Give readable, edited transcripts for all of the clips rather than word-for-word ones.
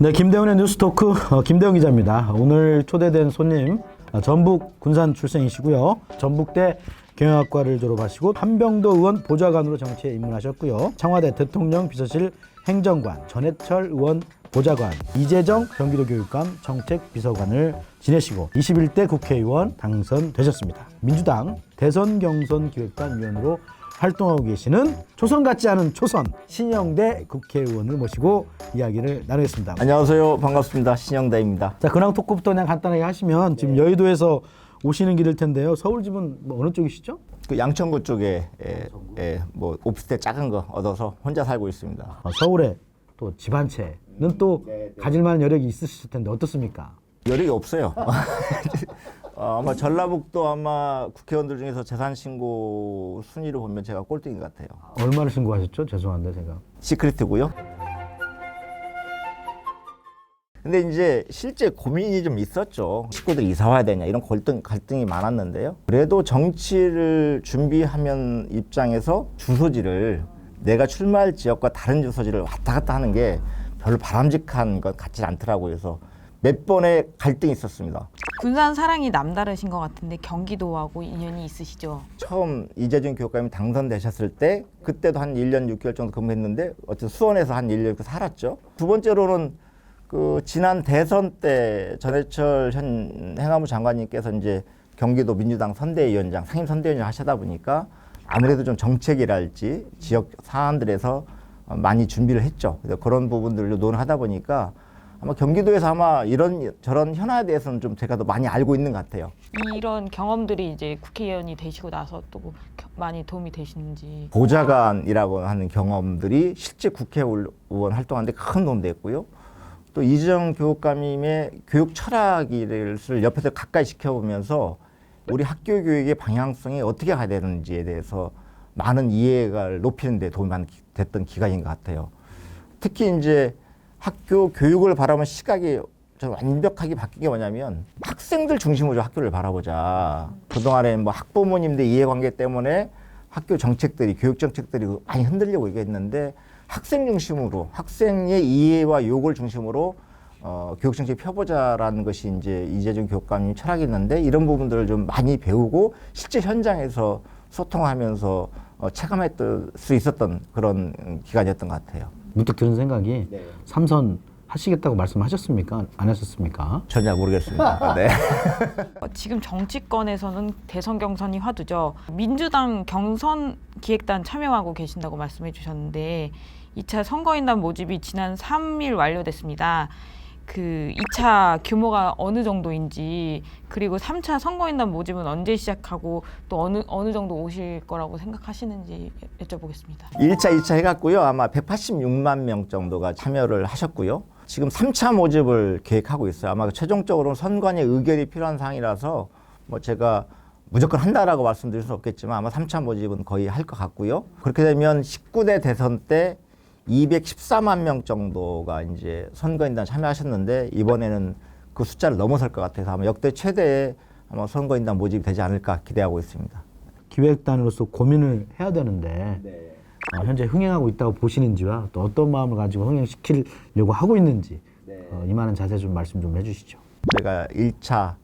네, 김대훈의 뉴스토크 김대훈 기자입니다. 오늘 초대된 손님 전북 군산 출생이시고요. 전북대 경영학과를 졸업하시고 한병도 의원 보좌관으로 정치에 입문하셨고요. 청와대 대통령 비서실 행정관, 전해철 의원 보좌관, 이재정 경기도교육감 정책비서관을 지내시고 21대 국회의원 당선되셨습니다. 민주당 대선경선기획단 위원으로 활동하고 계시는 초선 같지 않은 초선 신영대 국회의원을 모시고 이야기를 나누겠습니다. 안녕하세요. 반갑습니다. 신영대입니다. 자, 근황 토크부터 그냥 간단하게 하시면 지금 여의도에서 오시는 길일 텐데요. 서울 집은 뭐 어느 쪽이시죠? 그 양천구 쪽에 뭐 오피스텔 작은 거 얻어서 혼자 살고 있습니다. 서울에 또 집 한 채는 또 가질 만한 여력이 있으실 텐데 어떻습니까? 여력이 없어요. 아마 전라북도 아마 국회의원들 중에서 재산 신고 순위로 보면 제가 꼴등인 것 같아요. 얼마를 신고하셨죠? 죄송한데 제가. 시크릿이고요. 근데 이제 실제 고민이 좀 있었죠. 식구들이 이사 와야 되냐 이런 갈등이 많았는데요. 그래도 정치를 준비하면 입장에서 주소지를 내가 출마할 지역과 다른 주소지를 왔다 갔다 하는 게 별로 바람직한 것 같지 않더라고요. 그래서 몇 번의 갈등이 있었습니다. 군산 사랑이 남다르신 것 같은데 경기도하고 인연이 있으시죠? 처음 이재준 교육감이 당선되셨을 때 그때도 한 1년 6개월 정도 근무했는데 어쨌든 수원에서 한 1년 살았죠. 두 번째로는 그 지난 대선 때 전해철 현 행안부 장관님께서 이제 경기도 민주당 선대위원장, 상임 선대위원장 하시다 보니까 아무래도 좀 정책이랄지 지역 사안들에서 많이 준비를 했죠. 그래서 그런 부분들로 논하다 보니까 아마 경기도에서 아마 이런 저런 현안에 대해서는 좀 제가 더 많이 알고 있는 것 같아요. 이런 경험들이 이제 국회의원이 되시고 나서 또 많이 도움이 되시는지. 보좌관이라고 하는 경험들이 실제 국회의원 활동하는데 큰 도움 됐고요. 또 이재정 교육감님의 교육 철학을 옆에서 가까이 지켜보면서 우리 학교 교육의 방향성이 어떻게 가야 되는지에 대해서 많은 이해를 높이는 데 도움이 많이 됐던 기간인 것 같아요. 특히 이제 학교 교육을 바라보는 시각이 좀 완벽하게 바뀐 게 뭐냐면 학생들 중심으로 학교를 바라보자. 그동안에 뭐 학부모님들 이해관계 때문에 학교 정책들이 교육 정책들이 많이 흔들리고 있겠는데 학생 중심으로 학생의 이해와 요구를 중심으로 교육 정책 펴보자라는 것이 이제 이재준 교육감님 철학이 있는데 이런 부분들을 좀 많이 배우고 실제 현장에서 소통하면서 체감했을 수 있었던 그런 기간이었던 것 같아요. 문득 드는 생각이 삼선 하시겠다고 말씀하셨습니까? 안 하셨습니까? 전혀 모르겠습니다. 네. 지금 정치권에서는 대선 경선이 화두죠. 민주당 경선 기획단 참여하고 계신다고 말씀해 주셨는데 2차 선거인단 모집이 지난 3일 완료됐습니다. 그 2차 규모가 어느 정도인지 그리고 3차 선거인단 모집은 언제 시작하고 또 어느 정도 오실 거라고 생각하시는지 여쭤보겠습니다. 1차, 2차 해갖고요. 아마 186만 명 정도가 참여를 하셨고요. 지금 3차 모집을 계획하고 있어요. 아마 최종적으로 선관위 의결이 필요한 사항이라서 뭐 제가 무조건 한다라고 말씀드릴 수는 없겠지만 아마 3차 모집은 거의 할 것 같고요. 그렇게 되면 19대 대선 때 214만 명 정도가 이제 선거인단 참여하셨는데 이번에는 그 숫자를 넘어설 것 같아서 아마 역대 최대의 아마 선거인단 모집이 되지 않을까 기대하고 있습니다. 기획단으로서 고민을 해야 되는데 현재 흥행하고 있다고 보시는지와 또 어떤 마음을 가지고 흥행시키려고 하고 있는지 이만한 자세 좀 말씀 좀 해주시죠. 제가 1차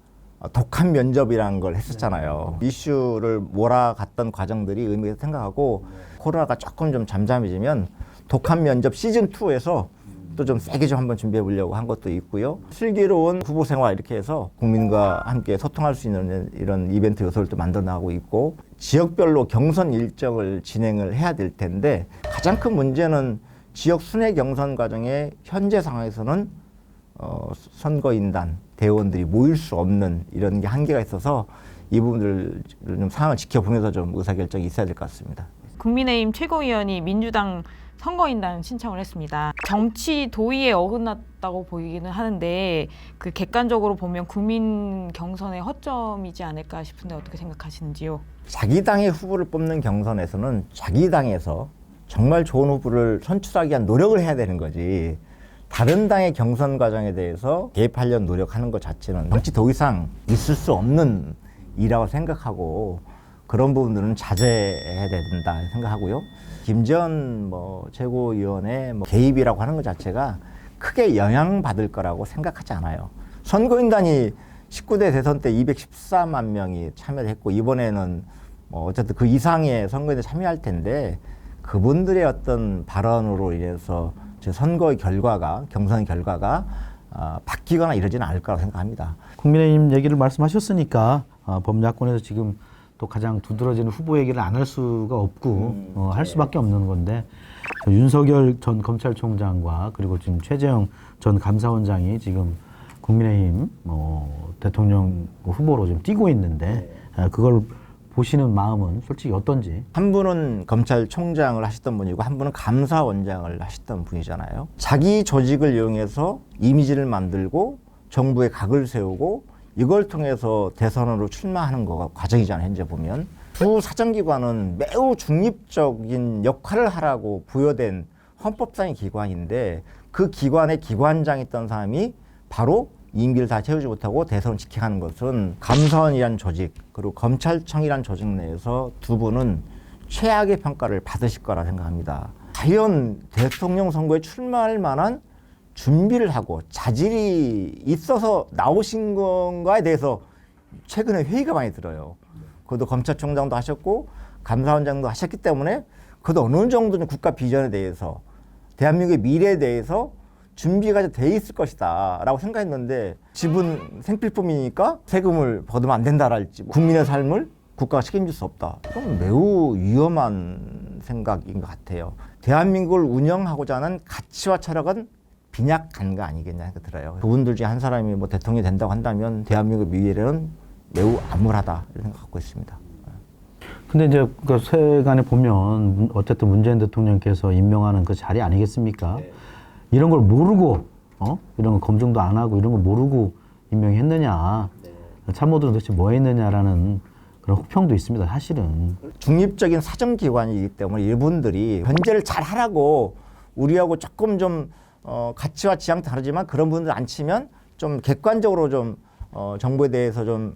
독한 면접이라는 걸 했었잖아요. 이슈를 몰아갔던 과정들이 의미가 생각하고 코로나가 조금 좀 잠잠해지면 독한 면접 시즌2에서 또 좀 세게 좀 한번 준비해 보려고 한 것도 있고요. 슬기로운 후보 생활 이렇게 해서 국민과 함께 소통할 수 있는 이런 이벤트 요소를 또 만들어 나가고 있고 지역별로 경선 일정을 진행을 해야 될 텐데 가장 큰 문제는 지역 순회 경선 과정에 현재 상황에서는 선거인단, 대의원들이 모일 수 없는 이런 게 한계가 있어서 이 부분들을 좀 상황을 지켜보면서 좀 의사결정이 있어야 될 것 같습니다. 국민의힘 최고위원이 민주당 선거인단 신청을 했습니다. 정치 도의에 어긋났다고 보이기는 하는데 그 객관적으로 보면 국민 경선의 허점이지 않을까 싶은데 어떻게 생각하시는지요? 자기 당의 후보를 뽑는 경선에서는 자기 당에서 정말 좋은 후보를 선출하기 위한 노력을 해야 되는 거지 다른 당의 경선 과정에 대해서 개입하려는 노력하는 것 자체는 정치 도의상 있을 수 없는 일이라고 생각하고 그런 부분들은 자제해야 된다 생각하고요. 김전 최고위원의 개입이라고 하는 것 자체가 크게 영향받을 거라고 생각하지 않아요. 선거인단이 19대 대선 때 214만 명이 참여를 했고 이번에는 뭐 어쨌든 그 이상의 선거에 참여할 텐데 그분들의 어떤 발언으로 인해서 제 선거 결과가 경선 결과가 바뀌거나 이러지는 않을 거라고 생각합니다. 국민의힘 얘기를 말씀하셨으니까 범야권에서 지금 또 가장 두드러지는 후보 얘기를 안 할 수가 없고 할 수밖에 없는 건데 윤석열 전 검찰총장과 그리고 지금 최재형 전 감사원장이 지금 국민의힘 대통령 후보로 좀 뛰고 있는데 그걸 보시는 마음은 솔직히 어떤지. 한 분은 검찰총장을 하셨던 분이고 한 분은 감사원장을 하셨던 분이잖아요. 자기 조직을 이용해서 이미지를 만들고 정부에 각을 세우고 이걸 통해서 대선으로 출마하는 거가 과정이잖아요. 현재 보면 두 사정기관은 매우 중립적인 역할을 하라고 부여된 헌법상의 기관인데 그 기관의 기관장이었던 사람이 바로 임기를 다 채우지 못하고 대선을 직행하는 것은 감사원이란 조직 그리고 검찰청이란 조직 내에서 두 분은 최악의 평가를 받으실 거라 생각합니다. 과연 대통령 선거에 출마할 만한 준비를 하고 자질이 있어서 나오신 건가에 대해서 최근에 회의가 많이 들어요. 그것도 검찰총장도 하셨고 감사원장도 하셨기 때문에 그것도 어느 정도는 국가 비전에 대해서 대한민국의 미래에 대해서 준비가 돼 있을 것이다 라고 생각했는데 집은 생필품이니까 세금을 받으면 안 된다랄지 국민의 삶을 국가가 책임질 수 없다. 좀 매우 위험한 생각인 것 같아요. 대한민국을 운영하고자 하는 가치와 철학은 빈약한 거 아니겠냐 생각이 들어요. 그분들 중에 한 사람이 뭐 대통령이 된다고 한다면 대한민국 미래는 매우 암울하다 이런 생각 갖고 있습니다. 근데 이제 그 세간에 보면 어쨌든 문재인 대통령께서 임명하는 그 자리 아니겠습니까? 네. 이런 걸 모르고 이런 거 검증도 안 하고 이런 거 모르고 임명했느냐, 네. 참모들은 도대체 뭐 했느냐라는 그런 혹평도 있습니다. 사실은 중립적인 사정기관이기 때문에 이분들이 견제를 잘 하라고 우리하고 조금 좀 가치와 지향 다르지만 그런 분들 안 치면 좀 객관적으로 좀 정부에 대해서 좀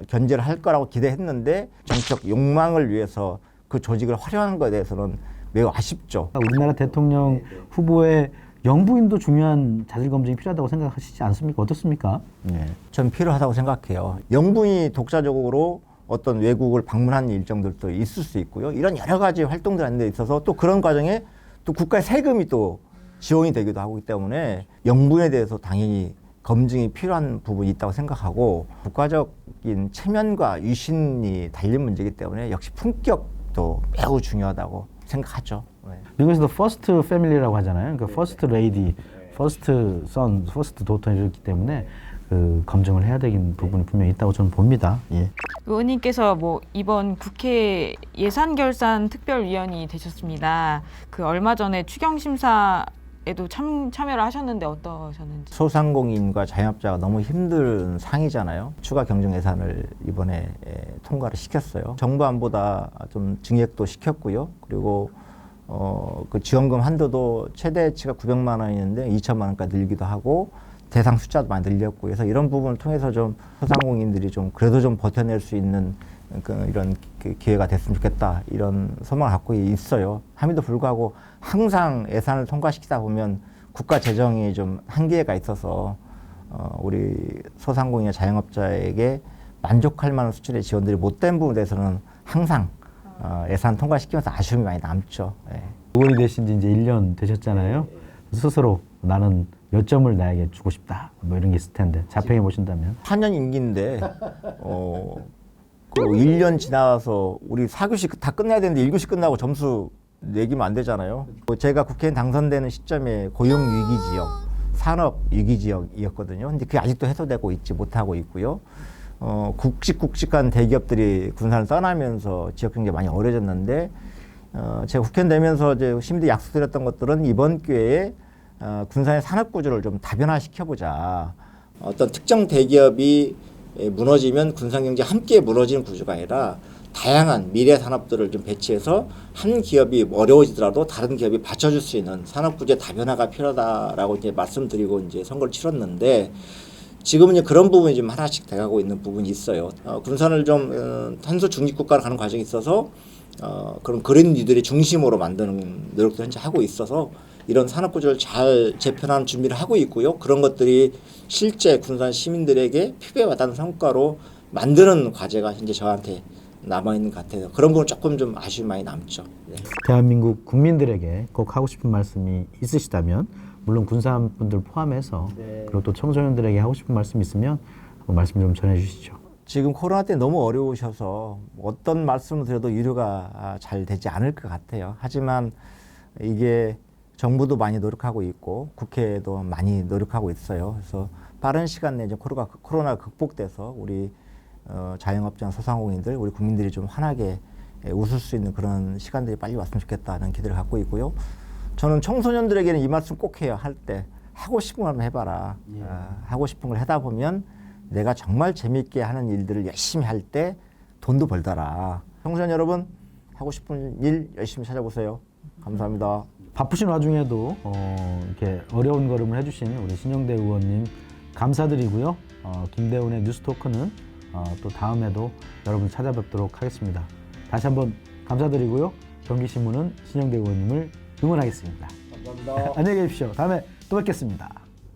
견제를 할 거라고 기대했는데 정치적 욕망을 위해서 그 조직을 활용한 것에 대해서는 매우 아쉽죠. 우리나라 대통령 후보의 영부인도 중요한 자질 검증이 필요하다고 생각하시지 않습니까? 어떻습니까? 네, 전 필요하다고 생각해요. 영부인이 독자적으로 어떤 외국을 방문하는 일정들도 있을 수 있고요. 이런 여러 가지 활동들 하는 데 있어서 또 그런 과정에 또 국가의 세금이 또 지원이 되기도 하기 때문에 영부인에 대해서 당연히 검증이 필요한 부분이 있다고 생각하고 국가적인 체면과 유신이 달린 문제이기 때문에 역시 품격도 매우 중요하다고 생각하죠. 네. 미국에서도 퍼스트 패밀리라고 하잖아요. 그러니까 퍼스트 레이디, 퍼스트 선, 퍼스트 도터 이렇기 때문에 그 검증을 해야 되는 부분이 분명히 있다고 저는 봅니다. 예. 의원님께서 뭐 이번 국회 예산결산 특별위원이 되셨습니다. 그 얼마 전에 추경심사에도 참여를 하셨는데 어떠셨는지. 소상공인과 자영업자가 너무 힘든 상이잖아요. 추가 경정 예산을 이번에 통과를 시켰어요. 정부 안보다 좀 증액도 시켰고요. 그리고 그 지원금 한도도 최대치가 900만 원이었는데 2천만 원까지 늘기도 하고 대상 숫자도 많이 늘렸고 그래서 이런 부분을 통해서 좀 소상공인들이 좀 그래도 좀 버텨낼 수 있는 이런 기회가 됐으면 좋겠다 이런 소망을 갖고 있어요. 함에도 불구하고 항상 예산을 통과시키다 보면 국가 재정이 좀 한계가 있어서 우리 소상공인이나 자영업자에게 만족할 만한 수준의 지원들이 못 된 부분에 대해서는 항상 예산 통과시키면서 아쉬움이 많이 남죠. 네. 의원이 되신 지 이제 1년 되셨잖아요. 스스로 나는 몇 점을 나에게 주고 싶다. 뭐 이런 게 있을 텐데 자평해 보신다면. 4년 임기인데 그 1년 지나서 우리 4교시 다 끝내야 되는데 1교시 끝나고 점수 내기면 안 되잖아요. 제가 국회의원 당선되는 시점에 고용 위기 지역, 산업 위기 지역이었거든요. 근데 그게 아직도 해소되고 있지 못하고 있고요. 굵직굵직한 대기업들이 군산을 떠나면서 지역 경제 많이 어려졌는데 제가 국회의원 되면서 이제 시민들이 약속드렸던 것들은 이번 기회에 군산의 산업 구조를 좀 다변화시켜보자. 어떤 특정 대기업이 무너지면 군산 경제 함께 무너지는 구조가 아니라 다양한 미래 산업들을 좀 배치해서 한 기업이 어려워지더라도 다른 기업이 받쳐줄 수 있는 산업 구조의 다변화가 필요하다라고 이제 말씀드리고 이제 선거를 치렀는데 지금은 이제 그런 부분이 좀 하나씩 돼가고 있는 부분이 있어요. 군산을 좀 탄소 중립 국가로 가는 과정에 있어서 그런 그린 뉴딜의 중심으로 만드는 노력도 현재 하고 있어서 이런 산업구조를 잘 재편하는 준비를 하고 있고요. 그런 것들이 실제 군산 시민들에게 피부에 와닿는 성과로 만드는 과제가 현재 저한테 남아있는 것 같아요. 그런 부분 조금 좀 아쉬움이 많이 남죠. 네. 대한민국 국민들에게 꼭 하고 싶은 말씀이 있으시다면 물론 군산 분들 포함해서 그리고 또 청소년들에게 하고 싶은 말씀 있으면 한번 말씀 좀 전해주시죠. 지금 코로나 때 너무 어려우셔서 어떤 말씀을 드려도 위로가 잘 되지 않을 것 같아요. 하지만 이게 정부도 많이 노력하고 있고 국회도 많이 노력하고 있어요. 그래서 빠른 시간 내에 코로나 극복돼서 우리 자영업자, 소상공인들, 우리 국민들이 좀 환하게 웃을 수 있는 그런 시간들이 빨리 왔으면 좋겠다는 기대를 갖고 있고요. 저는 청소년들에게는 이 말씀 꼭 해요. 할 때 하고 싶은 걸 한번 해봐라. 하고 싶은 걸 하다 보면 내가 정말 재미있게 하는 일들을 열심히 할 때 돈도 벌더라. 청소년 여러분, 하고 싶은 일 열심히 찾아보세요. 감사합니다. 바쁘신 와중에도 이렇게 어려운 걸음을 해주신 우리 신영대 의원님 감사드리고요. 김대훈의 뉴스토크는 또 다음에도 여러분 찾아뵙도록 하겠습니다. 다시 한번 감사드리고요. 경기신문은 신영대 의원님을 응원하겠습니다. 감사합니다. 안녕히 계십시오. 다음에 또 뵙겠습니다.